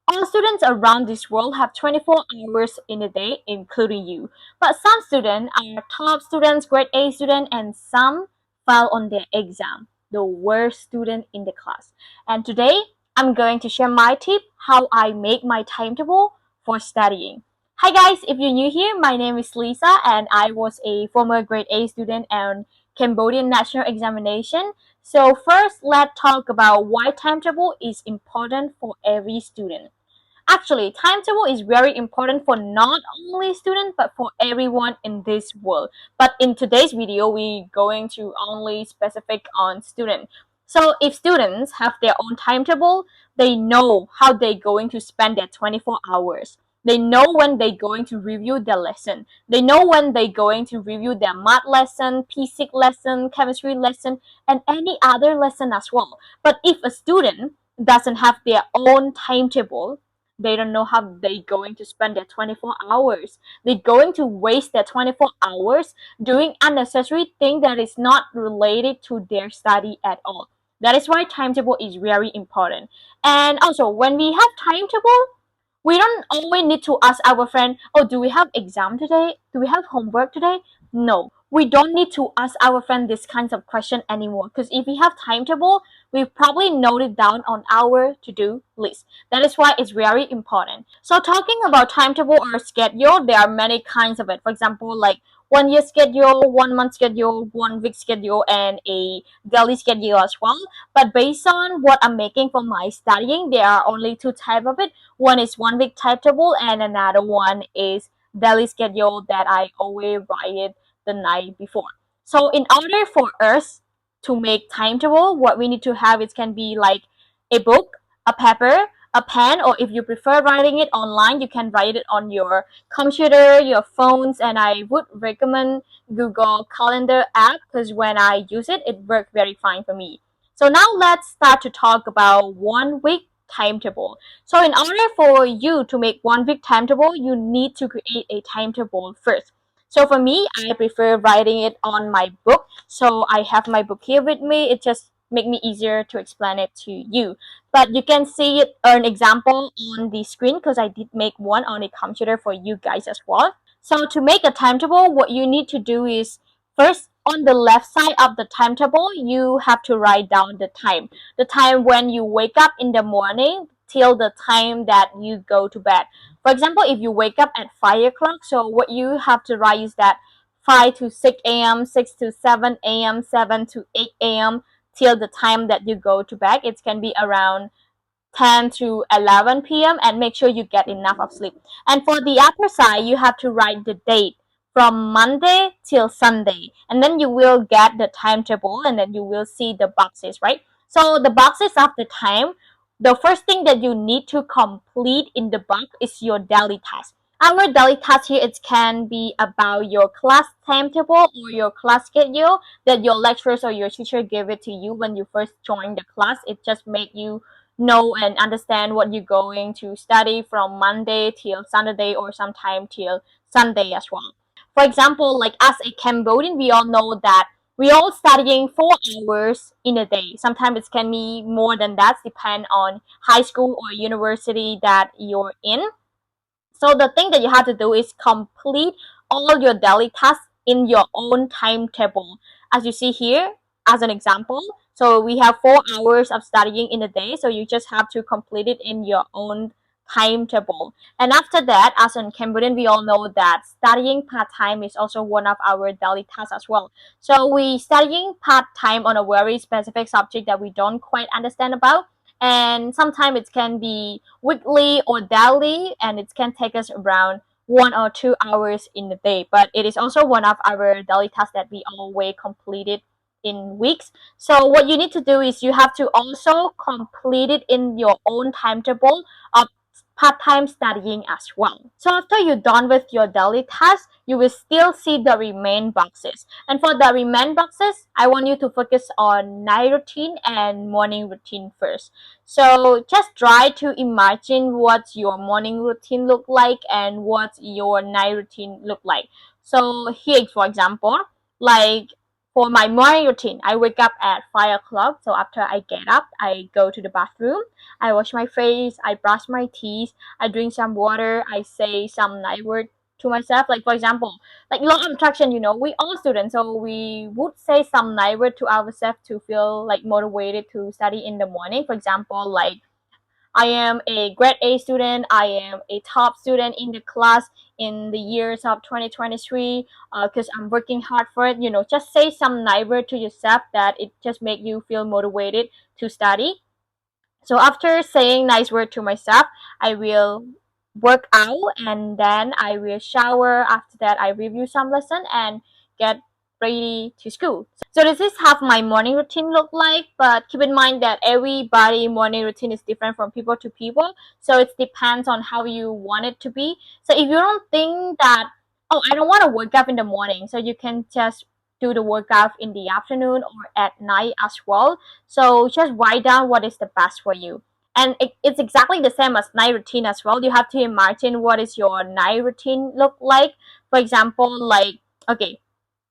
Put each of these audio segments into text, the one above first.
All students around this world have 24 hours in a day, including you. But some students are top students, grade A student, and some fail on their exam, the worst student in the class. And today, I'm going to share my tip how I make my timetable for studying. Hi guys, if you're new here, my name is Lisa and I was a former grade A student and Cambodian national examination. So first, let's talk about why timetable is important for every student. Actually, timetable is very important for not only students but for everyone in this world. But in today's video, we're going to only specific on students. So if students have their own timetable, they know how they're going to spend their 24 hours. They know when they're going to review their lesson. They know when they're going to review their math lesson, physics lesson, chemistry lesson, and any other lesson as well. But if a student doesn't have their own timetable, they don't know how they're going to spend their 24 hours. They're going to waste their 24 hours doing unnecessary thing that is not related to their study at all. That is why timetable is very important. And also, when we have timetable, we don't always need to ask our friend, oh, do we have exam today? Do we have homework today? No, we don't need to ask our friend this kinds of question anymore, because if we have timetable, we probably note it down on our to-do list. That is why it's very important. So talking about timetable or schedule, there are many kinds of it. For example, like 1 year schedule, 1 month schedule, 1 week schedule, and a daily schedule as well. But based on what I'm making for my studying, there are only two types of it. One is 1 week timetable and another one is daily schedule that I always write it the night before. So in order for us to make timetable, what we need to have it can be like a book, a paper, a pen, or if you prefer writing it online, you can write it on your computer, your phones, and I would recommend Google Calendar app because when I use it, it worked very fine for me. So now let's start to talk about 1 week timetable. So in order for you to make 1 week timetable, you need to create a timetable first. So for me, I prefer writing it on my book. So I have my book here with me. It just make me easier to explain it to you. But you can see it an example on the screen because I did make one on a computer for you guys as well. So to make a timetable, what you need to do is first on the left side of the timetable, you have to write down the time. The time when you wake up in the morning till the time that you go to bed. For example, if you wake up at 5 o'clock, so what you have to write is that 5 to 6 a.m., 6 to 7 a.m., 7 to 8 a.m. till the time that you go to bed. It can be around 10 to 11 p.m. and make sure you get enough of sleep. And for the upper side, you have to write the date from Monday till Sunday. And then you will get the timetable and then you will see the boxes, right? So the boxes of the time, the first thing that you need to complete in the box is your daily task. Our daily task here it can be about your class timetable or your class schedule that your lecturers or your teacher give it to you when you first join the class. It just make you know and understand what you're going to study from Monday till Saturday or sometime till Sunday as well. For example, like as a Cambodian, we all know that we all studying 4 hours in a day. Sometimes it can be more than that, depend on high school or university that you're in. So the thing that you have to do is complete all your daily tasks in your own timetable. As you see here, as an example, so we have 4 hours of studying in a day, so you just have to complete it in your own timetable. And after that, as in Cambodian, we all know that studying part-time is also one of our daily tasks as well. So we studying part-time on a very specific subject that we don't quite understand about, and sometimes it can be weekly or daily and it can take us around 1 or 2 hours in the day, but it is also one of our daily tasks that we always complete it in weeks. So what you need to do is you have to also complete it in your own timetable of part-time studying as well. So after you're done with your daily tasks, you will still see the remain boxes. And for the remain boxes, I want you to focus on night routine and morning routine first. So just try to imagine what your morning routine look like and what your night routine look like. So here, for example, like for my morning routine, I wake up at 5 o'clock. So after I get up, I go to the bathroom. I wash my face. I brush my teeth. I drink some water. I say some nice word to myself. Like for example, like law of attraction. We all students, so we would say some nice word to ourselves to feel like motivated to study in the morning. For example, like I am a grade A student. I am a top student in the class in the years of 2023 because I'm working hard for it. Just say some nice word to yourself that it just make you feel motivated to study. So after saying nice word to myself, I will work out and then I will shower. After that, I review some lesson and get ready to school. So this is how my morning routine look like. But keep in mind that everybody morning routine is different from people to people. So it depends on how you want it to be. So if you don't think that, oh, I don't want to wake up in the morning, so you can just do the workout in the afternoon or at night as well. So just write down what is the best for you. And it's exactly the same as night routine as well. You have to imagine what is your night routine look like. For example, like, okay,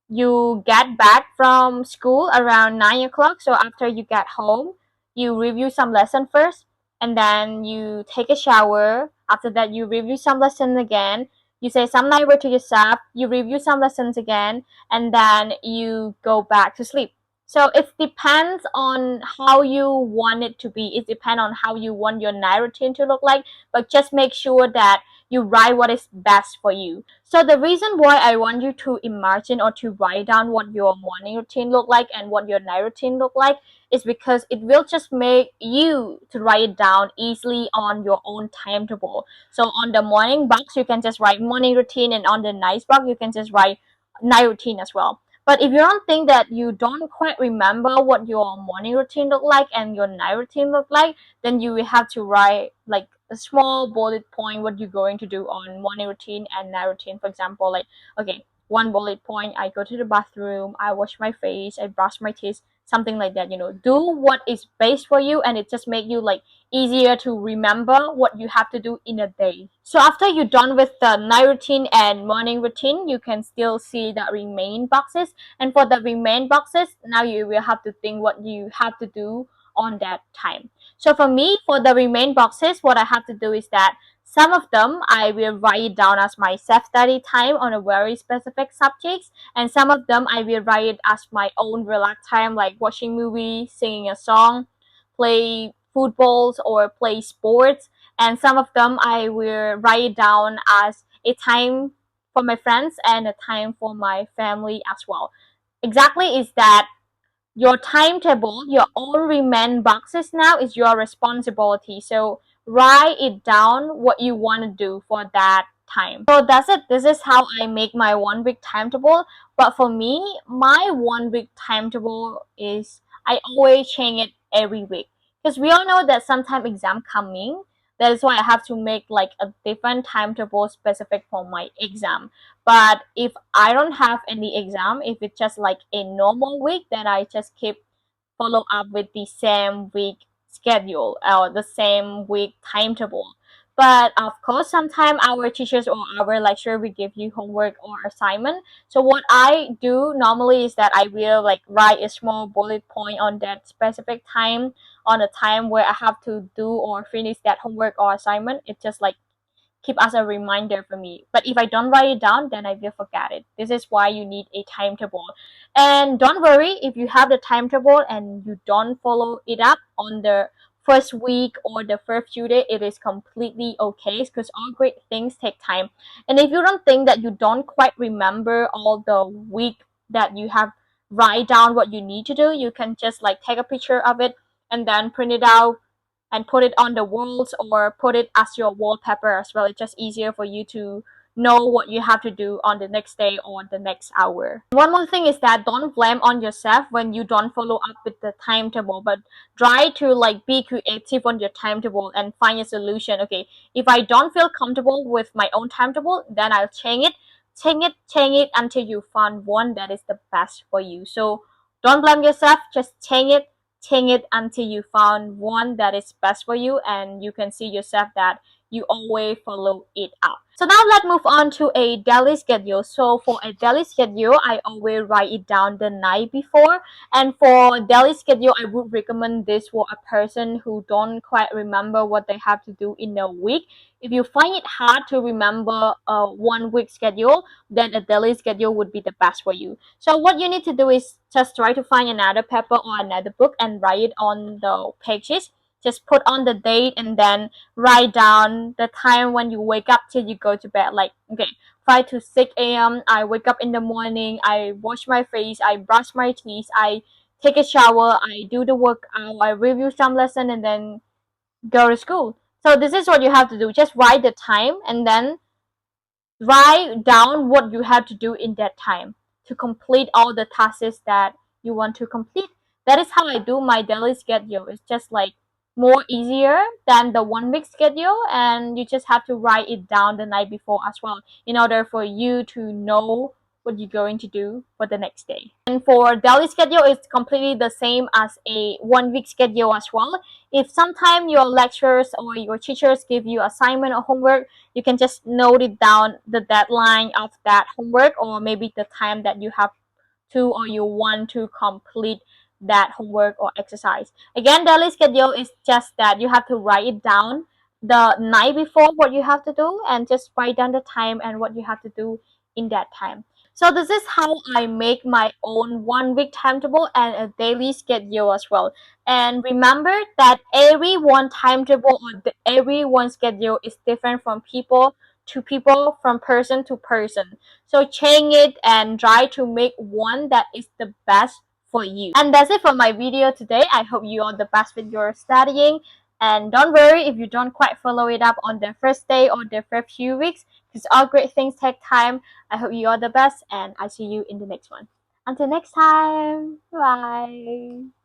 you get back from school around 9 o'clock. So after you get home, you review some lesson first, and then you take a shower. After that, you review some lesson again. You say some night word to yourself. You review some lessons again, and then you go back to sleep. So it depends on how you want it to be. It depends on how you want your night routine to look like. But just make sure that you write what is best for you. So the reason why I want you to imagine or to write down what your morning routine look like and what your night routine look like is because it will just make you to write it down easily on your own timetable. So on the morning box, you can just write morning routine, and on the night box, you can just write night routine as well. But if you don't think that you don't quite remember what your morning routine look like and your night routine look like, then you will have to write like a small bullet point what you're going to do on morning routine and night routine. For example, like, okay, one bullet point, I go to the bathroom, I wash my face, I brush my teeth, something like that. Do what is best for you, and it just make you like easier to remember what you have to do in a day. So after you're done with the night routine and morning routine, you can still see the remain boxes. And for the remain boxes, now you will have to think what you have to do on that time. So for me, for the remain boxes, what I have to do is that some of them I will write it down as my self-study time on a very specific subjects, and some of them I will write it as my own relax time, like watching movies, singing a song, play footballs or play sports, and some of them I will write it down as a time for my friends and a time for my family as well. Exactly is that your timetable, your own remain boxes now is your responsibility. So write it down what you want to do for that time. So that's it. This is how I make my 1 week timetable. But for me, my 1 week timetable is I always change it every week. Because we all know that sometimes exam coming. That is why I have to make like a different timetable specific for my exam. But if I don't have any exam, if it's just like a normal week, then I just keep follow up with the same week schedule or the same week timetable. But of course, sometimes our teachers or our lecturer will give you homework or assignment. So what I do normally is that I will like write a small bullet point on that specific time, on the time where I have to do or finish that homework or assignment. It's just like keep as a reminder for me. But if I don't write it down, then I will forget it. This is why you need a timetable. And don't worry if you have the timetable and you don't follow it up on the first week or the first few days, it is completely okay because all great things take time. And if you don't think that you don't quite remember all the week that you have write down what you need to do, you can just like take a picture of it and then print it out and put it on the walls or put it as your wallpaper as well. It's just easier for you to know what you have to do on the next day or the next hour. One more thing is that don't blame on yourself when you don't follow up with the timetable, but try to like be creative on your timetable and find a solution. Okay, if I don't feel comfortable with my own timetable, then I'll change it until you find one that is the best for you. So don't blame yourself, just change it until you found one that is best for you and you can see yourself that you always follow it out. So now let's move on to a daily schedule. So for a daily schedule, I always write it down the night before. And for daily schedule, I would recommend this for a person who don't quite remember what they have to do in a week. If you find it hard to remember a 1 week schedule, then a daily schedule would be the best for you. So what you need to do is just try to find another paper or another book and write it on the pages. Just put on the date and then write down the time when you wake up till you go to bed. Like, okay, 5 to 6 a.m. I wake up in the morning, I wash my face, I brush my teeth, I take a shower, I do the workout, I review some lesson, and then go to school. So this is what you have to do. Just write the time and then write down what you have to do in that time to complete all the tasks that you want to complete. That is how I do my daily schedule. It's just like more easier than the 1 week schedule, and you just have to write it down the night before as well in order for you to know what you're going to do for the next day. And for daily schedule, it's completely the same as a 1 week schedule as well. If sometime your lecturers or your teachers give you assignment or homework, you can just note it down the deadline of that homework, or maybe the time that you have to or you want to complete that homework or exercise. Again, daily schedule is just that you have to write it down the night before what you have to do, and just write down the time and what you have to do in that time. So this is how I make my own 1 week timetable and a daily schedule as well. And remember that every one timetable or every one schedule is different from people to people, from person to person. So change it and try to make one that is the best for you. And that's it for my video today. I hope you are the best with your studying. And don't worry if you don't quite follow it up on the first day or the first few weeks, because all great things take time. I hope you are the best, and I see you in the next one. Until next time, bye.